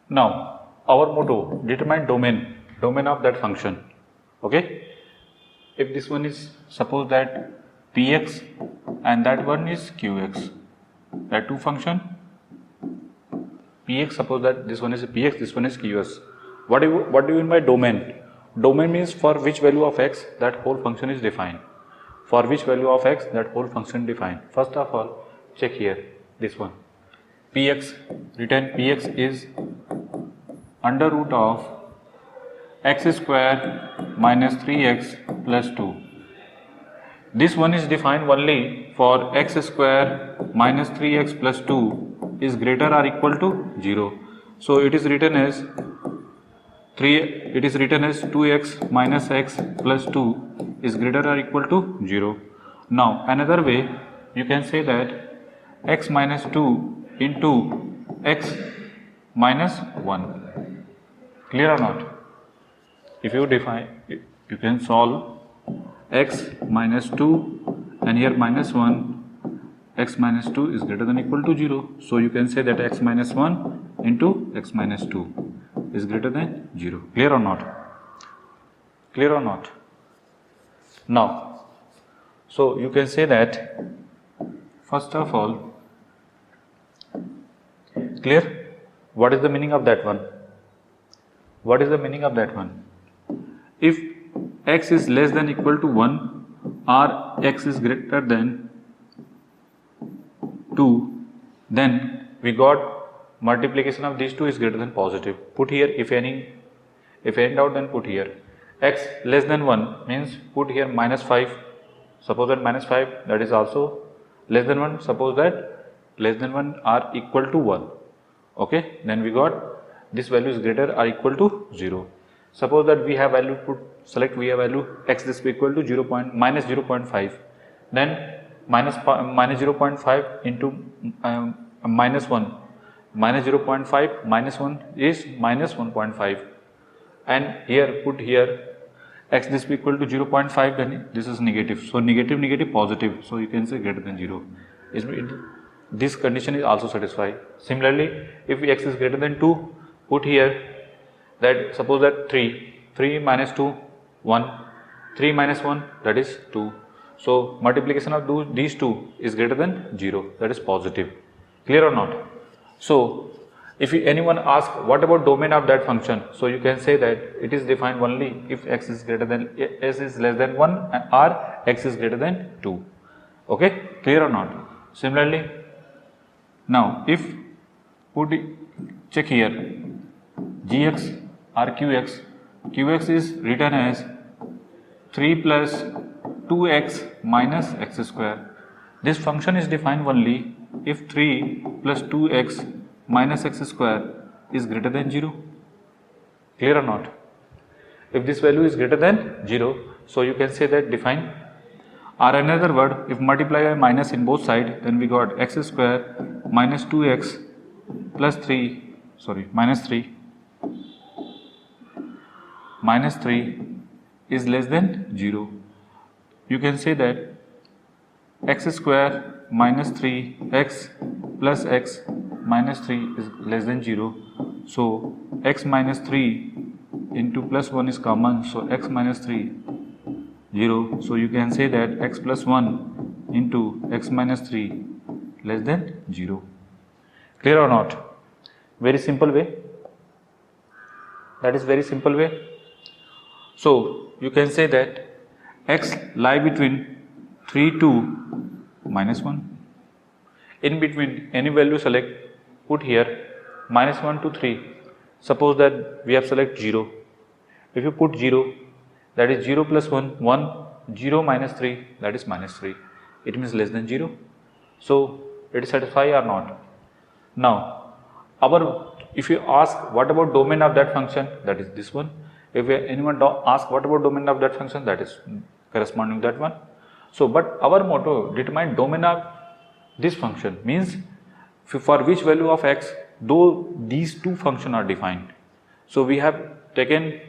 Now, our motto, determine domain of that function. Okay. If this one is, suppose that Px and that one is Qx, that two function, Px, suppose that this one is Px, this one is Qs. What do you mean by domain? Domain means for which value of x that whole function is defined. For which value of x that whole function defined. First of all, check here this one. Px, written Px is under root of x square minus 3x plus 2. This one is defined only for x square minus 3x plus 2 is greater or equal to 0. So it is written as 2x minus x plus 2 is greater or equal to 0. Now another way you can say that x minus 2 into x minus 1. Clear or not? If you define, you can solve x minus 2 and here minus 1, x minus 2 is greater than or equal to 0. So you can say that x minus 1 into x minus 2 is greater than 0. Clear or not? Clear or not? Now, so you can say that first of all, clear? What is the meaning of that one? What is the meaning of that one? If x is less than or equal to 1 or x is greater than 2, then we got multiplication of these two is greater than positive. Put here if any doubt, then put here. X less than 1 means put here minus 5. Suppose that minus 5, that is also less than 1. Suppose that less than 1 are equal to 1. Okay, then we got this value is greater or equal to 0. Suppose that we have value, we have value x this be equal to minus 0.5. Then minus 0.5 into minus 1. Minus 0.5 minus 1 is minus 1.5, and here put here x this be equal to 0.5, then this is negative. So negative positive, so you can say greater than 0. This condition is also satisfied. Similarly, if x is greater than 2, put here that suppose that 3 minus 2 1, 3 minus 1 that is 2. So multiplication of these two is greater than 0, that is positive. Clear or not? So if anyone asks what about domain of that function, so you can say that it is defined only if x is less than 1 or x is greater than 2. Okay, clear or not? Similarly, now if check here gx or qx is written as 3 plus 2x minus x square. This function is defined only if 3 plus 2x minus x square is greater than 0. Clear or not? If this value is greater than 0, so you can say that define, or another word, if multiply by minus in both sides, then we got x square minus 2x plus 3, minus 3 is less than 0. You can say that x square minus 3x plus x minus 3 is less than 0. So x minus 3 into plus 1 is common, so x minus 3 0. So you can say that x plus 1 into x minus 3 less than 0. Clear or not? Very simple way. That is very simple way. So you can say that x lie between 3 to minus 1. In between any value select, put here minus 1 to 3. Suppose that we have select 0. If you put 0, that is 0 plus 1, 1, 0 minus 3, that is minus 3. It means less than 0. So it is satisfied or not? Now, if you ask what about domain of that function, that is this one. If anyone ask what about domain of that function, that is corresponding to that one. So, but our motto, determine domain of this function, means for which value of x, though these two functions are defined. So we have taken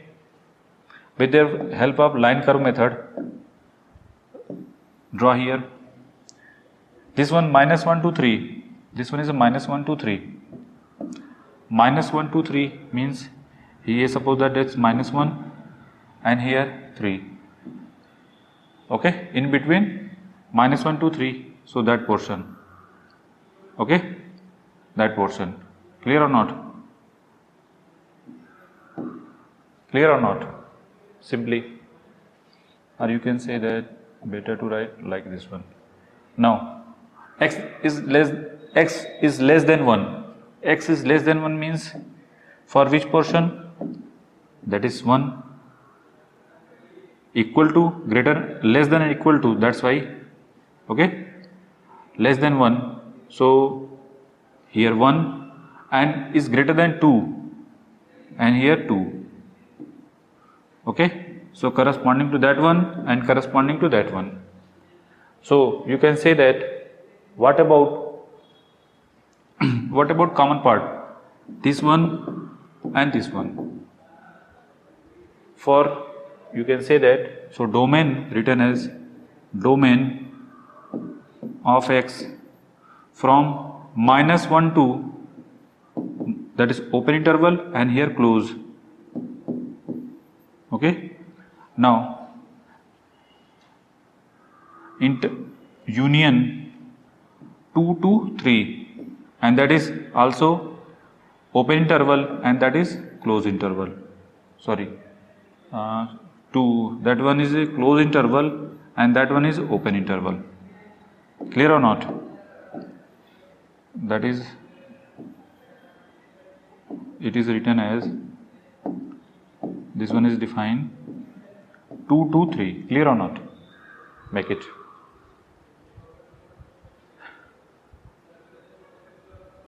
with the help of line curve method, draw here this one minus 1 to 3, this one is a minus 1 to 3. minus 1 to 3 means here suppose that it's minus 1 and here 3. Okay, in between minus 1 to 3, so that portion. Okay, that portion. Clear or not? Clear or not? Simply, or you can say that better to write like this one. Now, x is less than 1. X is less than 1 means for which portion? That is 1. Equal to, greater, less than or equal to, that's why. Okay, less than 1, so here 1, and is greater than 2, and here 2. Okay, so corresponding to that one and corresponding to that one. So you can say that what about common part? This one and this one. For you can say that, so domain written as domain of x from minus 1 to, that is open interval, and here close. Okay, now union 2 to 3, and that is also open interval and that is close interval. Sorry, 2, that one is a close interval and that one is open interval. Clear or not? That is, it is written as, this one is defined 2 to 3. Clear or not? Make it.